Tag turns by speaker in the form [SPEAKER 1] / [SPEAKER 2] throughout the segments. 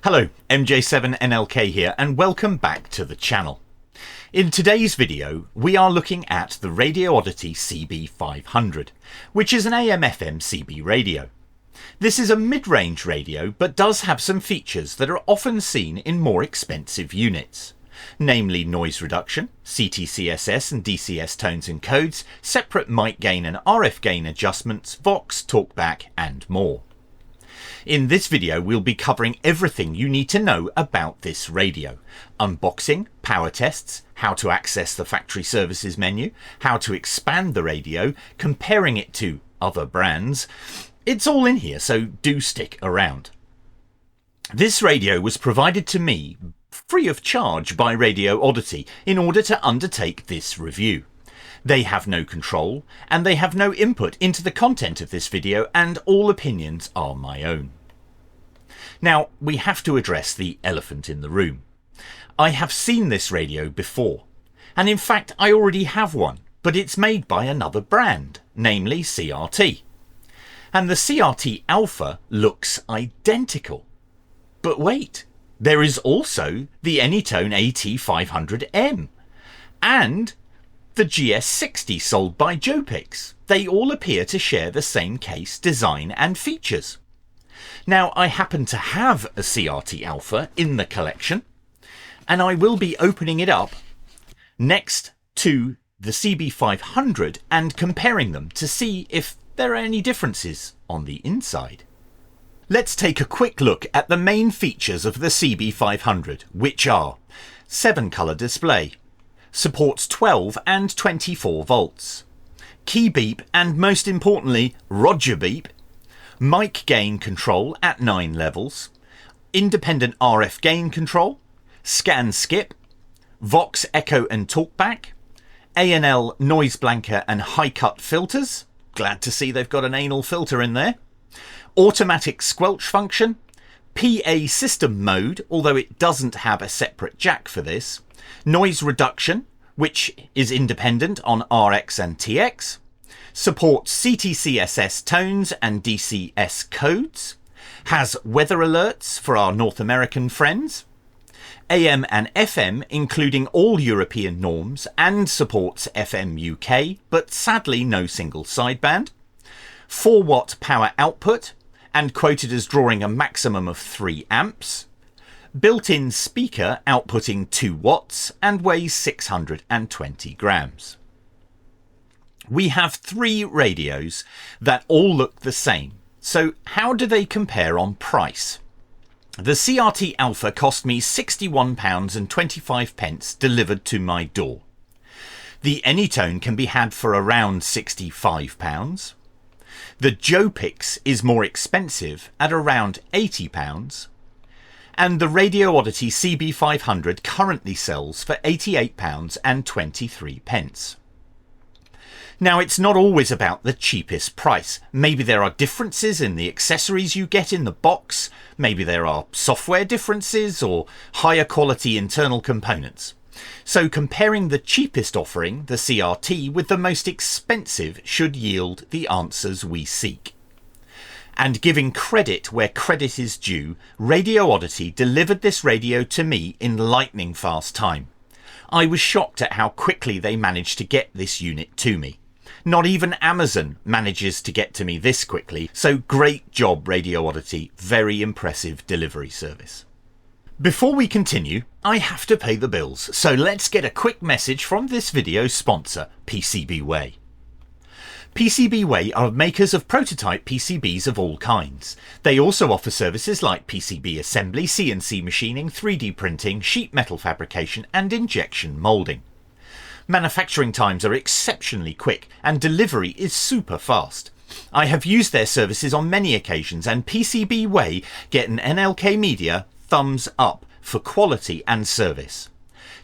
[SPEAKER 1] Hello, MJ7NLK here, and welcome back to the channel. In today's video, we are looking at the Radioddity CB-500, which is an AM/FM CB radio. This is a mid-range radio, but does have some features that are often seen in more expensive units, namely noise reduction, CTCSS and DCS tones and codes, separate mic gain and RF gain adjustments, Vox, talkback, and more. In this video, we'll be covering everything you need to know about this radio. Unboxing, power tests, how to access the factory services menu, how to expand the radio, comparing it to other brands. It's all in here, so do stick around. This radio was provided to me free of charge by Radioddity in order to undertake this review. They have no control, and they have no input into the content of this video, and all opinions are my own. Now, we have to address the elephant in the room. I have seen this radio before, and in fact I already have one, but it's made by another brand, namely CRT. And the CRT Alpha looks identical. But wait, there is also the Anytone AT500M, and the GS60 sold by Jopix. They all appear to share the same case, design and features. Now, I happen to have a CRT Alpha in the collection, and I will be opening it up next to the CB500 and comparing them to see if there are any differences on the inside. Let's take a quick look at the main features of the CB500, which are 7-colour display, supports 12 and 24 volts, key beep and most importantly Roger beep, mic gain control at 9 levels, independent RF gain control, scan skip, Vox echo and talkback, A&L noise blanker and high cut filters, glad to see they've got an anal filter in there, automatic squelch function, PA system mode, although it doesn't have a separate jack for this, noise reduction, which is independent on RX and TX, supports CTCSS tones and DCS codes, has weather alerts for our North American friends, AM and FM including all European norms, and supports FM UK, but sadly no single sideband, 4-watt power output, and quoted as drawing a maximum of 3 amps, built-in speaker outputting 2 watts and weighs 620 grams. We have 3 radios that all look the same, so how do they compare on price? The CRT Alpha cost me £61.25 delivered to my door. The Anytone can be had for around £65. The Jopix is more expensive at around £80. And the Radioddity CB500 currently sells for £88.23. Now, it's not always about the cheapest price. Maybe there are differences in the accessories you get in the box, maybe there are software differences or higher quality internal components. So comparing the cheapest offering, the CRT, with the most expensive should yield the answers we seek. And giving credit where credit is due, Radioddity delivered this radio to me in lightning fast time. I was shocked at how quickly they managed to get this unit to me. Not even Amazon manages to get to me this quickly, so great job Radioddity, very impressive delivery service. Before we continue, I have to pay the bills, so let's get a quick message from this video's sponsor, PCBWay. PCBWay are makers of prototype PCBs of all kinds. They also offer services like PCB assembly, CNC machining, 3D printing, sheet metal fabrication and injection moulding. Manufacturing times are exceptionally quick and delivery is super fast. I have used their services on many occasions and PCBWay get an NLK-Media thumbs up for quality and service.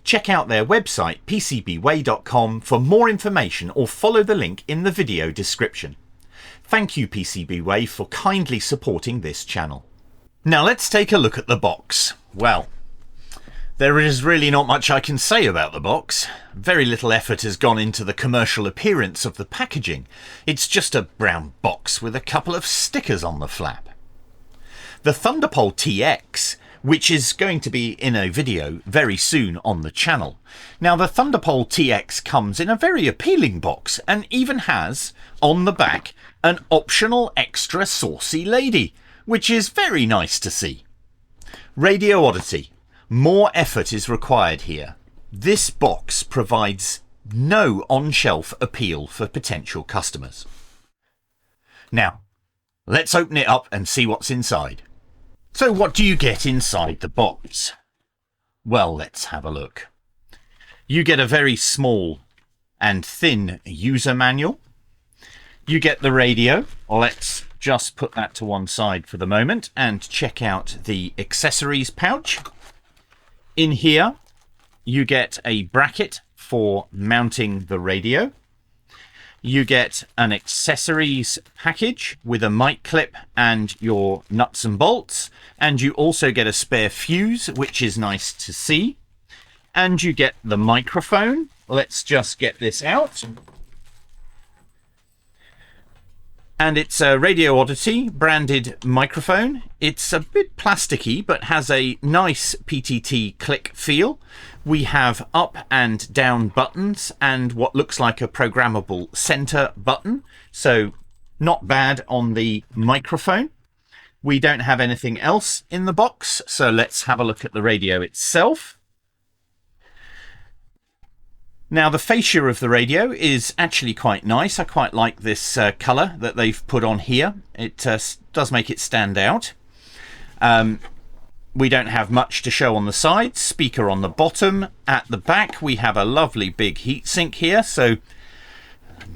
[SPEAKER 1] Check out their website pcbway.com for more information or follow the link in the video description. Thank you PCBWay for kindly supporting this channel. Now let's take a look at the box. Well, There is really not much I can say about the box. Very little effort has gone into the commercial appearance of the packaging. It's just a brown box with a couple of stickers on the flap. The Thunderpole TX, which is going to be in a video very soon on the channel. Now, the Thunderpole TX comes in a very appealing box and even has, on the back, an optional extra saucy lady, which is very nice to see. Radioddity. More effort is required here. This box provides no on-shelf appeal for potential customers. Now, let's open it up and see what's inside. So what do you get inside the box? Well, let's have a look. You get a very small and thin user manual. You get the radio. Let's just put that to one side for the moment and check out the accessories pouch. In here, you get a bracket for mounting the radio. You get an accessories package with a mic clip and your nuts and bolts. And you also get a spare fuse, which is nice to see. And you get the microphone. Let's just get this out. And it's a Radioddity branded microphone. It's a bit plasticky, but has a nice PTT click feel. We have up and down buttons and what looks like a programmable center button. So not bad on the microphone. We don't have anything else in the box. So let's have a look at the radio itself. Now, the fascia of the radio is actually quite nice. I quite like this colour that they've put on here. It does make it stand out. We don't have much to show on the sides. Speaker on the bottom. At the back, we have a lovely big heatsink here. So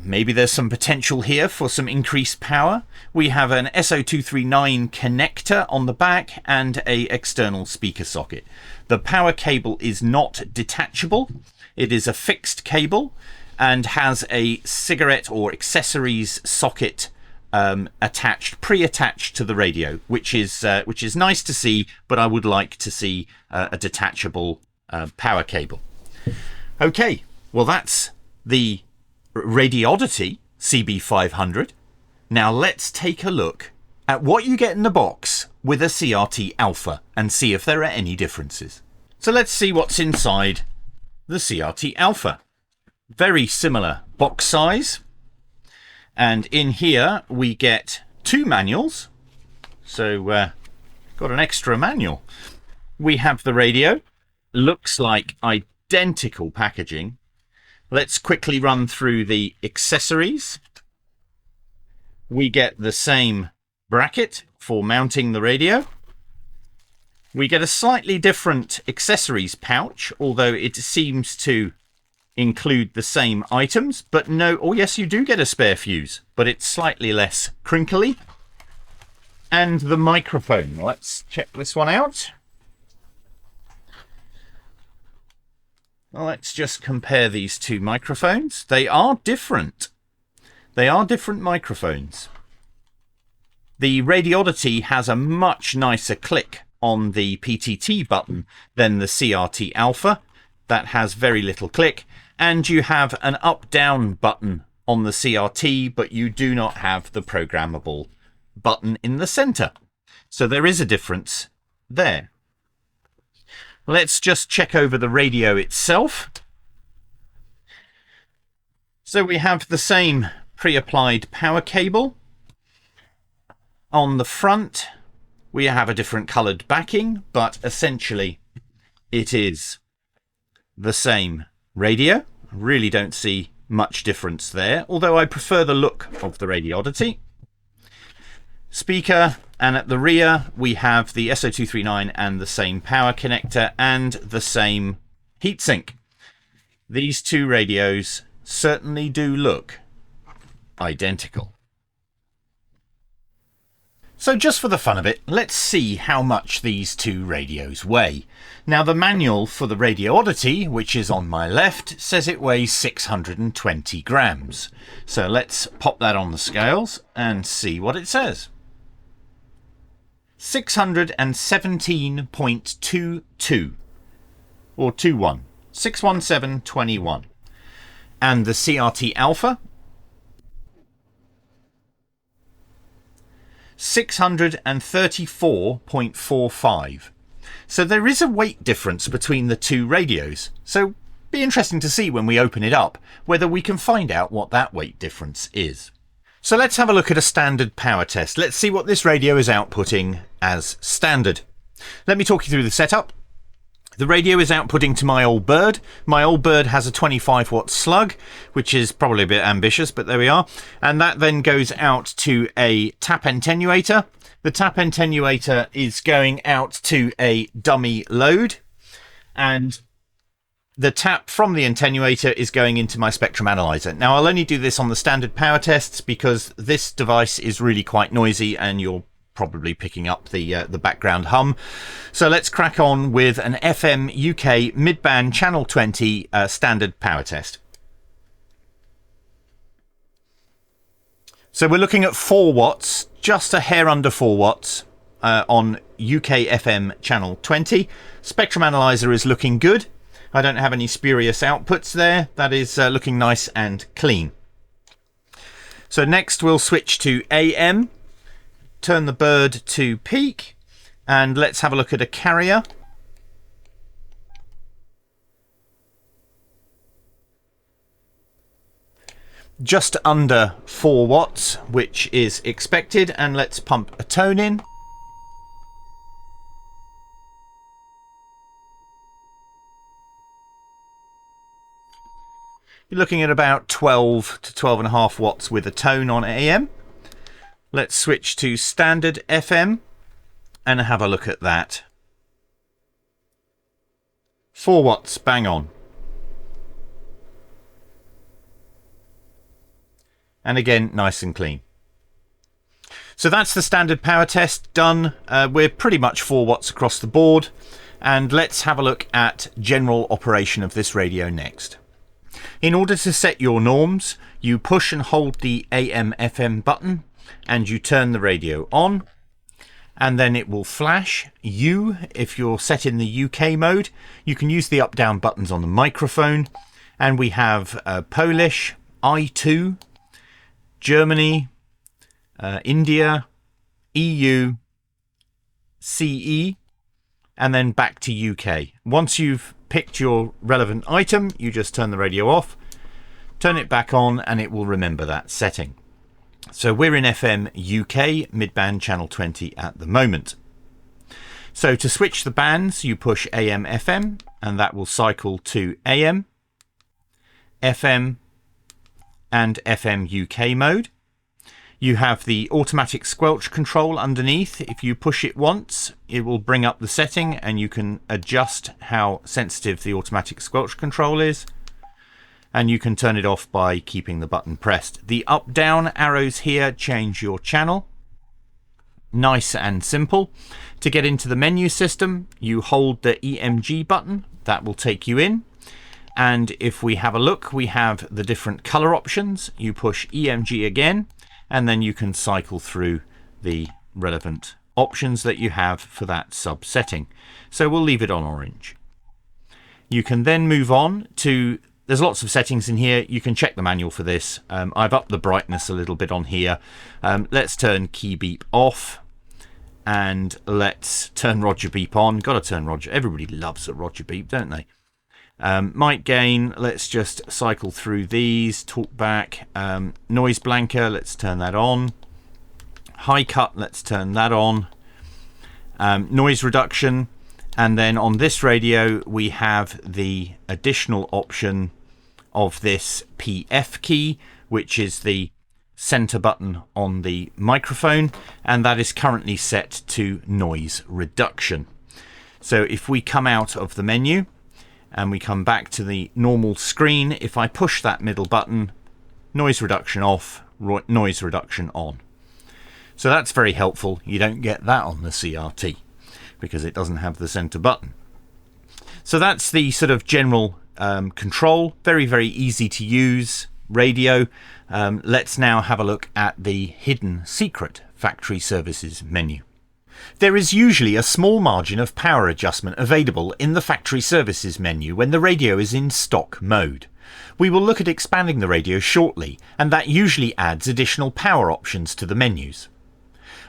[SPEAKER 1] maybe there's some potential here for some increased power. We have an SO239 connector on the back and a external speaker socket. The power cable is not detachable. It is a fixed cable and has a cigarette or accessories socket pre-attached to the radio, which is nice to see, but I would like to see a detachable power cable. Okay, well, that's the Radioddity CB-500. Now let's take a look at what you get in the box with a CRT Alpha and see if there are any differences. So let's see what's inside the CRT Alpha. Very similar box size, and in here we get two manuals, so got an extra manual. We have the radio. Looks like identical packaging. Let's quickly run through the accessories. We get the same bracket for mounting the radio. We get a slightly different accessories pouch, although it seems to include the same items, but no, oh yes, you do get a spare fuse, but it's slightly less crinkly. And the microphone, let's check this one out. Well, let's just compare these two microphones. They are different. They are different microphones. The Radioddity has a much nicer click on the PTT button than the CRT Alpha. That has very little click, and you have an up-down button on the CRT, but you do not have the programmable button in the center. So there is a difference there. Let's just check over the radio itself. So we have the same pre-applied power cable. On the front, we have a different coloured backing, but essentially it is the same radio. I really don't see much difference there, although I prefer the look of the Radioddity. Speaker, and at the rear we have the SO239 and the same power connector and the same heatsink. These two radios certainly do look identical. So just for the fun of it, let's see how much these two radios weigh. Now, the manual for the Radioddity, which is on my left, says it weighs 620 grams. So let's pop that on the scales and see what it says. 617.22. or 21, 61721. And the CRT Alpha, 634.45. So there is a weight difference between the two radios. So be interesting to see when we open it up whether we can find out what that weight difference is. So let's have a look at a standard power test. Let's see what this radio is outputting as standard. Let me talk you through the setup. The radio is outputting to my old bird. My old bird has a 25 watt slug, which is probably a bit ambitious, but there we are. And that then goes out to a tap attenuator. The tap attenuator is going out to a dummy load, and the tap from the attenuator is going into my spectrum analyzer. Now, I'll only do this on the standard power tests because this device is really quite noisy and you're probably picking up the background hum. So let's crack on with an FM UK mid-band channel 20 standard power test. So we're looking at 4 watts, just a hair under 4 watts on UK FM channel 20. Spectrum analyzer is looking good. I don't have any spurious outputs there. That is looking nice and clean. So next we'll switch to AM. Turn the bird to peak, and let's have a look at a carrier. Just under 4 watts, which is expected, and let's pump a tone in. You're looking at about 12 to 12.5 watts with a tone on AM. Let's switch to standard FM and have a look at that. 4 watts, bang on. And again, nice and clean. So that's the standard power test done. We're pretty much 4 watts across the board. And let's have a look at general operation of this radio next. In order to set your norms, you push and hold the AM/FM button and you turn the radio on, and then it will flash U if you're set in the UK mode. You can use the up-down buttons on the microphone, and we have Polish, I2, Germany, India, EU, CE, and then back to UK. Once you've picked your relevant item, you just turn the radio off, turn it back on, and it will remember that setting. So we're in FM UK mid-band channel 20 at the moment. So to switch the bands, you push AM FM, and that will cycle to AM, FM, and FM UK mode. You have the automatic squelch control underneath. If you push it once, it will bring up the setting and you can adjust how sensitive the automatic squelch control is. And you can turn it off by keeping the button pressed. The up-down arrows here change your channel. Nice and simple. To get into the menu system, you hold the EMG button. That will take you in. And if we have a look, we have the different color options. You push EMG again, and then you can cycle through the relevant options that you have for that sub setting. So we'll leave it on orange. You can then move on to, there's lots of settings in here. You can check the manual for this. I've upped the brightness a little bit on here. Let's turn key beep off, and let's turn Roger beep on. Got to turn Roger. Everybody loves a Roger beep, don't they? Mic gain, let's just cycle through these. Talk back, noise blanker, let's turn that on. High cut, let's turn that on. Noise reduction, and then on this radio we have the additional option of this PF key, which is the center button on the microphone, and that is currently set to noise reduction. So if we come out of the menu and we come back to the normal screen, if I push that middle button, noise reduction off, noise reduction on. So that's very helpful. You don't get that on the CRT because it doesn't have the center button. So that's the sort of general control. Very, very easy to use radio. Let's now have a look at the hidden secret factory services menu. There is usually a small margin of power adjustment available in the factory services menu when the radio is in stock mode. We will look at expanding the radio shortly, and that usually adds additional power options to the menus.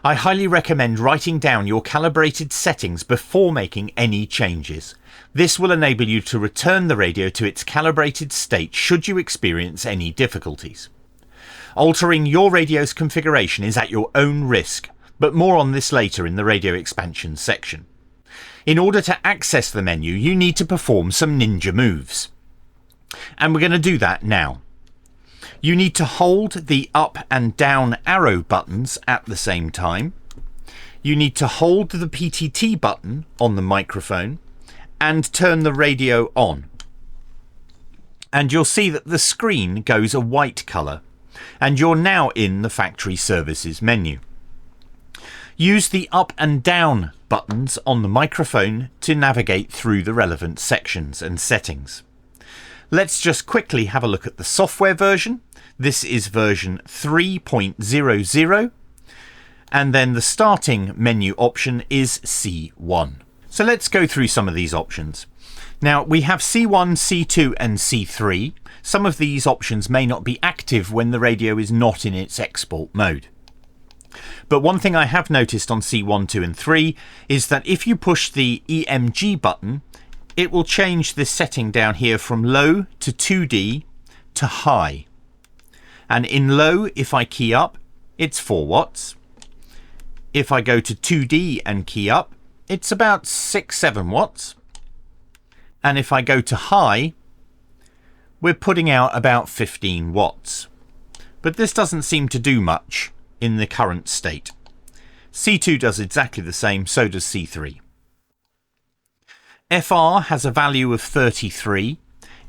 [SPEAKER 1] I highly recommend writing down your calibrated settings before making any changes. This will enable you to return the radio to its calibrated state should you experience any difficulties. Altering your radio's configuration is at your own risk, but more on this later in the radio expansion section. In order to access the menu, you need to perform some ninja moves. And we're going to do that now. You need to hold the up and down arrow buttons at the same time. You need to hold the PTT button on the microphone and turn the radio on. And you'll see that the screen goes a white colour, and you're now in the factory services menu. Use the up and down buttons on the microphone to navigate through the relevant sections and settings. Let's just quickly have a look at the software version. This is version 3.00, and then the starting menu option is C1. So let's go through some of these options. Now we have C1, C2 and C3. Some of these options may not be active when the radio is not in its export mode. But one thing I have noticed on C1, 2 and 3 is that if you push the EMG button, it will change this setting down here from low to 2D to high. And in low, if I key up, it's 4 watts. If I go to 2D and key up, it's about 6-7 watts. And if I go to high, we're putting out about 15 watts. But this doesn't seem to do much in the current state. C2 does exactly the same, so does C3. FR has a value of 33.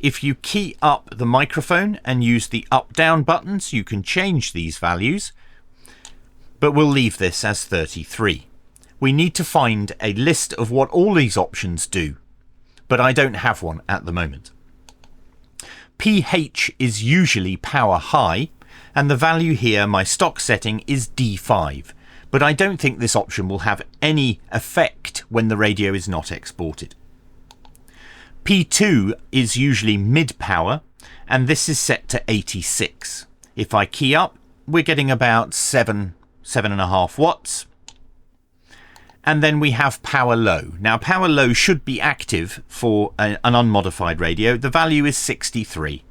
[SPEAKER 1] If you key up the microphone and use the up-down buttons, you can change these values, but we'll leave this as 33. We need to find a list of what all these options do, but I don't have one at the moment. PH is usually power high, and the value here, my stock setting, is D5, but I don't think this option will have any effect when the radio is not exported. P2 is usually mid-power, and this is set to 86. If I key up, we're getting about 7.5 watts. And then we have power low. Now power low should be active for an unmodified radio. The value is 63.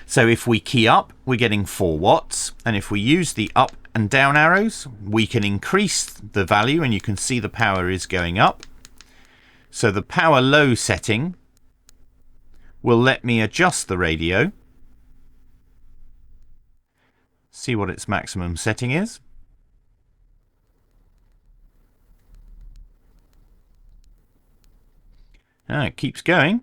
[SPEAKER 1] So if we key up, we're getting 4 watts. And if we use the up and down arrows, we can increase the value, and you can see the power is going up. So the power low setting will let me adjust the radio, see what its maximum setting is. It keeps going.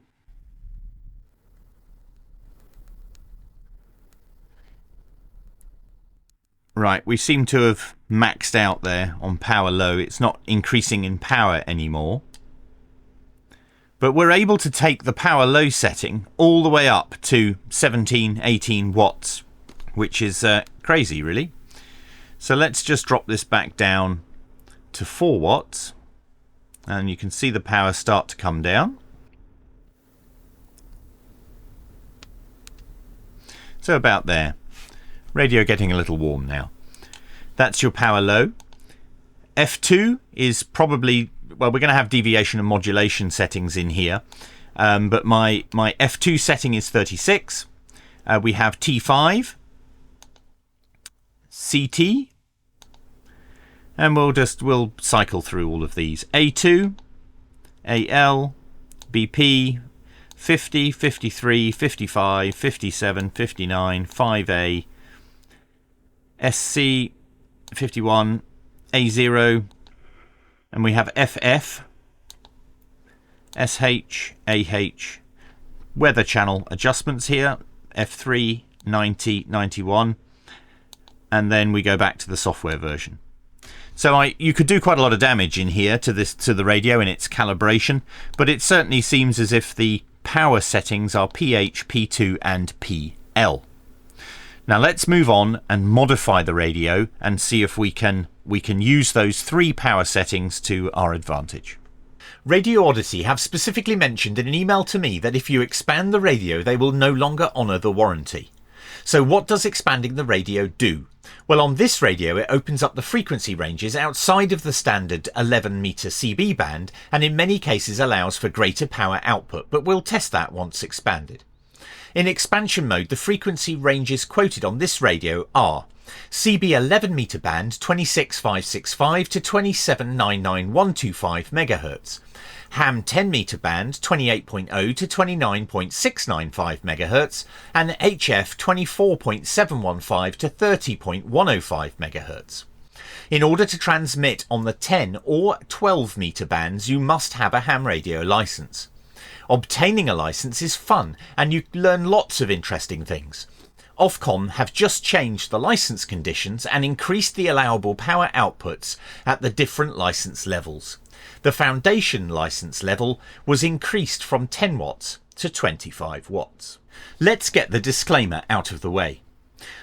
[SPEAKER 1] Right, we seem to have maxed out there on power low. It's not increasing in power anymore. But we're able to take the power low setting all the way up to 17, 18 watts, which is crazy, really. So let's just drop this back down to 4 watts. And you can see the power start to come down. So about there. Radio getting a little warm now. That's your power low. F2 is probably, well, we're going to have deviation and modulation settings in here. But my F2 setting is 36. We have T5, CT, and we'll cycle through all of these. A2, AL, BP, 50, 53, 55, 57, 59, 5A, SC, 51, A0, and we have FF, SH, AH, weather channel adjustments here, F3, 90, 91, and then we go back to the software version. So you could do quite a lot of damage in here to the radio in its calibration, but it certainly seems as if the power settings are PH, P2 and PL. Now let's move on and modify the radio and see if we can we can use those 3 power settings to our advantage. Radioddity have specifically mentioned in an email to me that if you expand the radio, they will no longer honour the warranty. So what does expanding the radio do? Well, on this radio it opens up the frequency ranges outside of the standard 11 meter CB band, and in many cases allows for greater power output, but we'll test that once expanded. In expansion mode, the frequency ranges quoted on this radio are CB 11 meter band 26565 to 2799125 MHz, Ham 10 meter band 28.0 to 29.695 MHz, and HF 24.715 to 30.105 MHz. In order to transmit on the 10 or 12 meter bands, you must have a ham radio license. Obtaining a license is fun and you learn lots of interesting things. Ofcom have just changed the license conditions and increased the allowable power outputs at the different license levels. The foundation license level was increased from 10 watts to 25 watts. Let's get the disclaimer out of the way.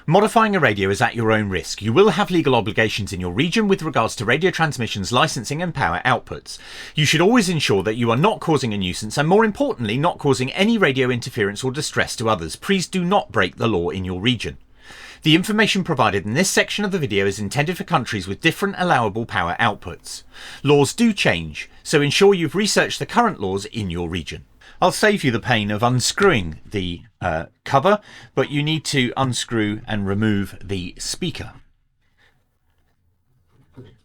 [SPEAKER 1] Modifying a radio is at your own risk. You will have legal obligations in your region with regards to radio transmissions, licensing and power outputs. You should always ensure that you are not causing a nuisance and, more importantly, not causing any radio interference or distress to others. Please do not break the law in your region. The information provided in this section of the video is intended for countries with different allowable power outputs. Laws do change, so ensure you've researched the current laws in your region. I'll save you the pain of unscrewing the cover, but you need to unscrew and remove the speaker,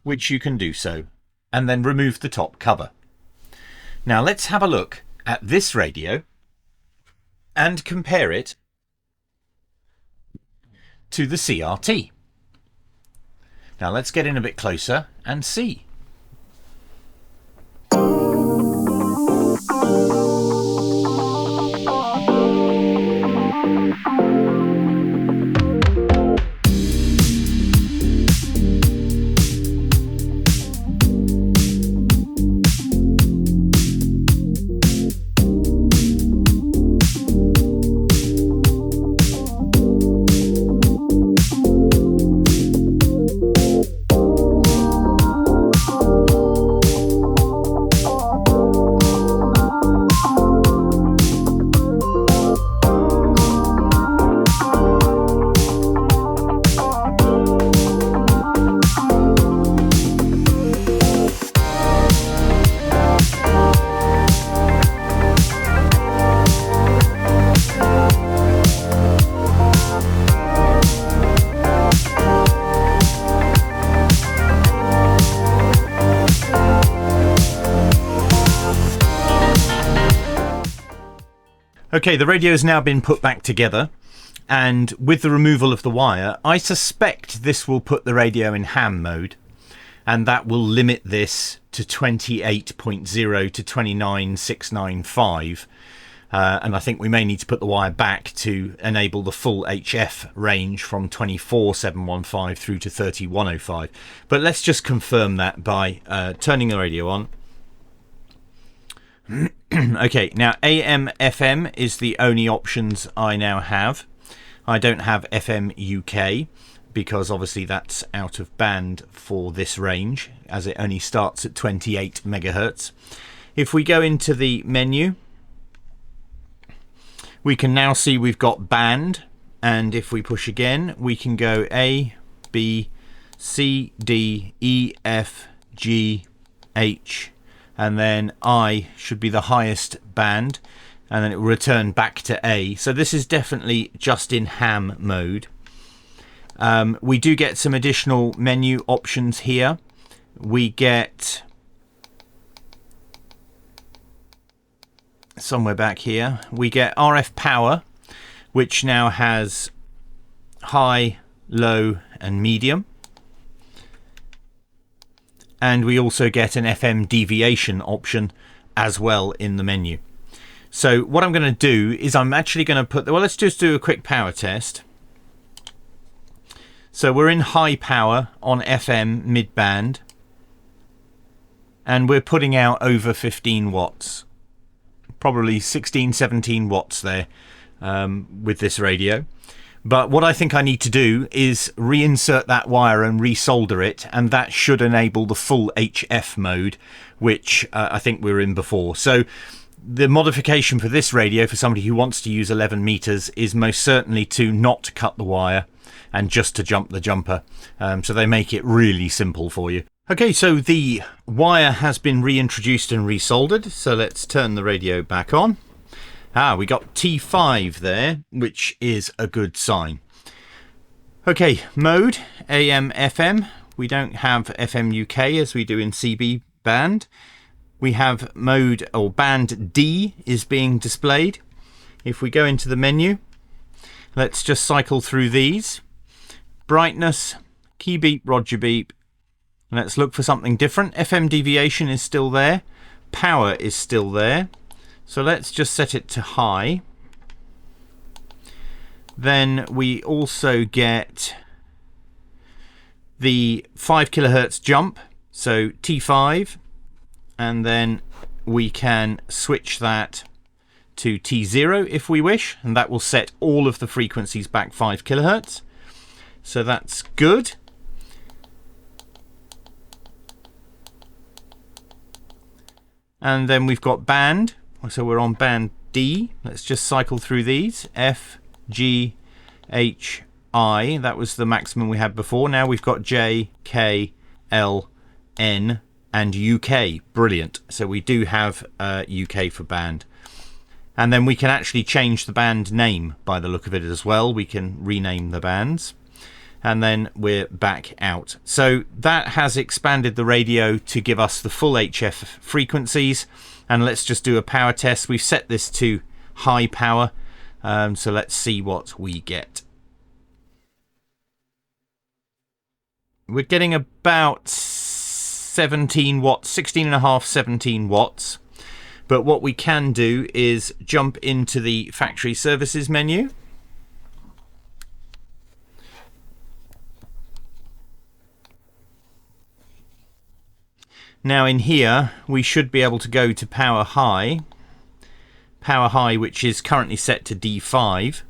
[SPEAKER 1] which you can do so, and then remove the top cover. Now let's have a look at this radio and compare it to the CRT. Now let's get in a bit closer and see. Okay, the radio has now been put back together, and with the removal of the wire, I suspect this will put the radio in ham mode, and that will limit this to 28.0 to 29.695. And I think we may need to put the wire back to enable the full HF range from 24.715 through to 30.105. But let's just confirm that by turning the radio on. Okay, now AM FM is the only options I now have. I don't have FM UK because obviously that's out of band for this range, as it only starts at 28 megahertz. If we go into the menu, we can now see we've got band, and if we push again we can go A, B, C, D, E, F, G, H, and then I should be the highest band, and then it will return back to A. So this is definitely just in ham mode. We do get some additional menu options here. We get somewhere back here, we get RF power, which now has high, low and medium. And we also get an FM deviation option as well in the menu. So what I'm going to do is I'm actually going to put, well, let's just do a quick power test. So we're in high power on FM mid-band, and we're putting out over 15 watts. Probably 16, 17 watts there with this radio. But what I think I need to do is reinsert that wire and resolder it, and that should enable the full HF mode, which I think we were in before. So the modification for this radio, for somebody who wants to use 11 meters, is most certainly to not cut the wire and just to jump the jumper. So they make it really simple for you. Okay, so the wire has been reintroduced and resoldered. So let's turn the radio back on. We got T5 there, which is a good sign. Okay, mode, AM, FM. We don't have FM UK as we do in CB band. We have mode, or band D is being displayed. If we go into the menu, let's just cycle through these. Brightness, key beep, Roger beep. Let's look for something different. FM deviation is still there. Power is still there. So let's just set it to high. Then we also get the 5 kilohertz jump, so T5, and then we can switch that to T0 if we wish, and that will set all of the frequencies back 5 kilohertz. So that's good. And then we've got band. So we're on band D. Let's just cycle through these. F, G, H, I. That was the maximum we had before. Now we've got J, K, L, N, and UK. Brilliant. So we do have UK for band. And then we can actually change the band name by the look of it as well. We can rename the bands. And then we're back out. So that has expanded the radio to give us the full HF frequencies. And let's just do a power test. We've set this to high power. So let's see what we get. We're getting about 17 watts, 16.5, 17 watts. But what we can do is jump into the factory services menu. Now in here we should be able to go to power high, which is currently set to D5.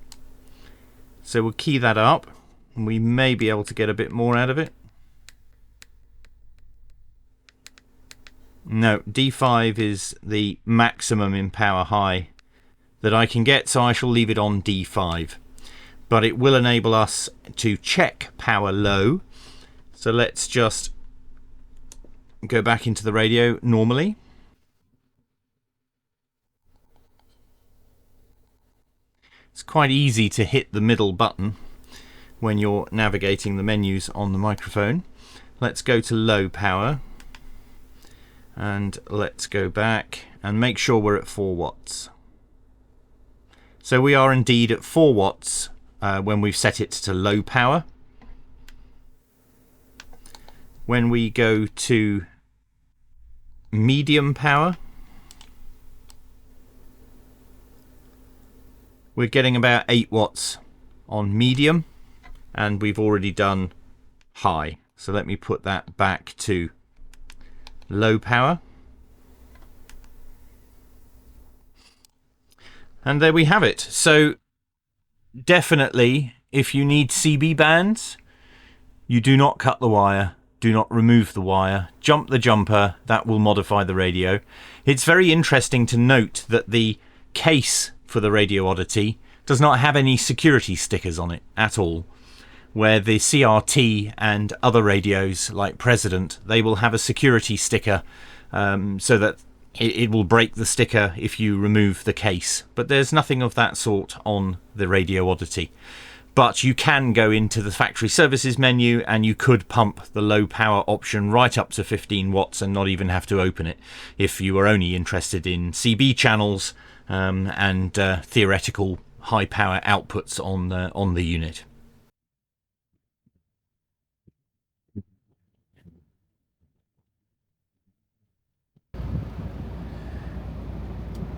[SPEAKER 1] So we'll key that up and we may be able to get a bit more out of it. No, D5 is the maximum in power high that I can get, so I shall leave it on D5. But it will enable us to check power low. So let's just go back into the radio normally. It's quite easy to hit the middle button when you're navigating the menus on the microphone. Let's go to low power and let's go back and make sure we're at 4 watts. So we are indeed at 4 watts when we've set it to low power. When we go to medium power, we're getting about 8 watts on medium, and we've already done high. So let me put that back to low power. And there we have it. So definitely, if you need CB bands, you do not cut the wire. Do not remove the wire, jump the jumper, that will modify the radio. It's very interesting to note that the case for the Radioddity does not have any security stickers on it at all, where the CRT and other radios like President, they will have a security sticker so that it will break the sticker if you remove the case. But there's nothing of that sort on the Radioddity. But you can go into the factory services menu and you could pump the low power option right up to 15 watts and not even have to open it if you were only interested in CB channels and theoretical high power outputs on the unit.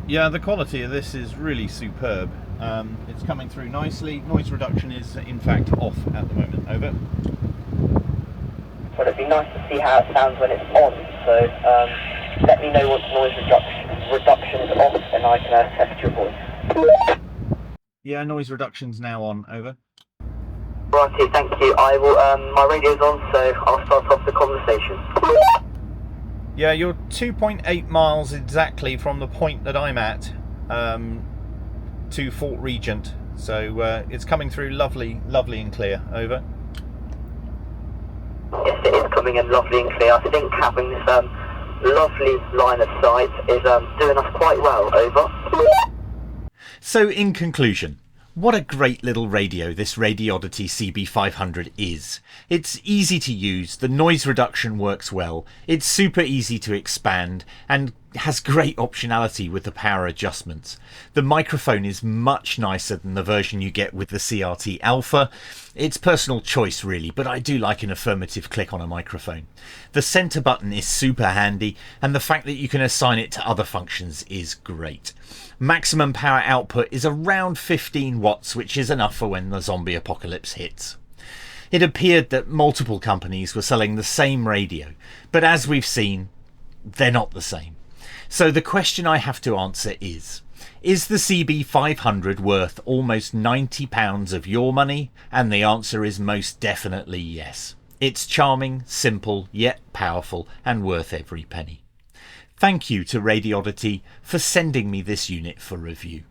[SPEAKER 1] Yeah, the quality of this is really superb. It's coming through nicely. Noise reduction is in fact off at the moment. Over.
[SPEAKER 2] Well, it'd be nice to see how it sounds when it's on, so let me know once noise reduction is off and I can test your voice.
[SPEAKER 1] Yeah, noise reduction's now on. Over.
[SPEAKER 2] Righty, thank you. I will. My radio's on, so I'll start off the conversation.
[SPEAKER 1] Yeah, you're 2.8 miles exactly from the point that I'm at to Fort Regent. So it's coming through lovely and clear. Over.
[SPEAKER 2] Yes, it is coming in lovely and clear. I think having this lovely line of sight is doing us quite well. Over.
[SPEAKER 1] So in conclusion, what a great little radio this Radioddity CB-500 is. It's easy to use, the noise reduction works well, it's super easy to expand and has great optionality with the power adjustments. The microphone is much nicer than the version you get with the CRT Alpha. It's personal choice really, but I do like an affirmative click on a microphone. The centre button is super handy and the fact that you can assign it to other functions is great. Maximum power output is around 15 watts, which is enough for when the zombie apocalypse hits. It appeared that multiple companies were selling the same radio, but as we've seen, they're not the same. So the question I have to answer is the CB500 worth almost £90 of your money? And the answer is most definitely yes. It's charming, simple, yet powerful and worth every penny. Thank you to Radioddity for sending me this unit for review.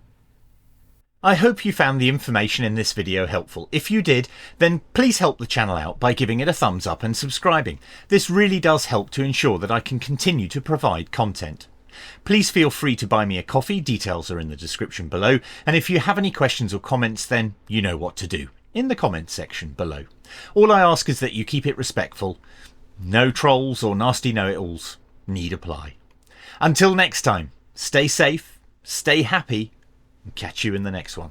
[SPEAKER 1] I hope you found the information in this video helpful. If you did, then please help the channel out by giving it a thumbs up and subscribing. This really does help to ensure that I can continue to provide content. Please feel free to buy me a coffee, details are in the description below, and if you have any questions or comments then you know what to do, in the comments section below. All I ask is that you keep it respectful. No trolls or nasty know-it-alls need apply. Until next time, stay safe, stay happy, and catch you in the next one.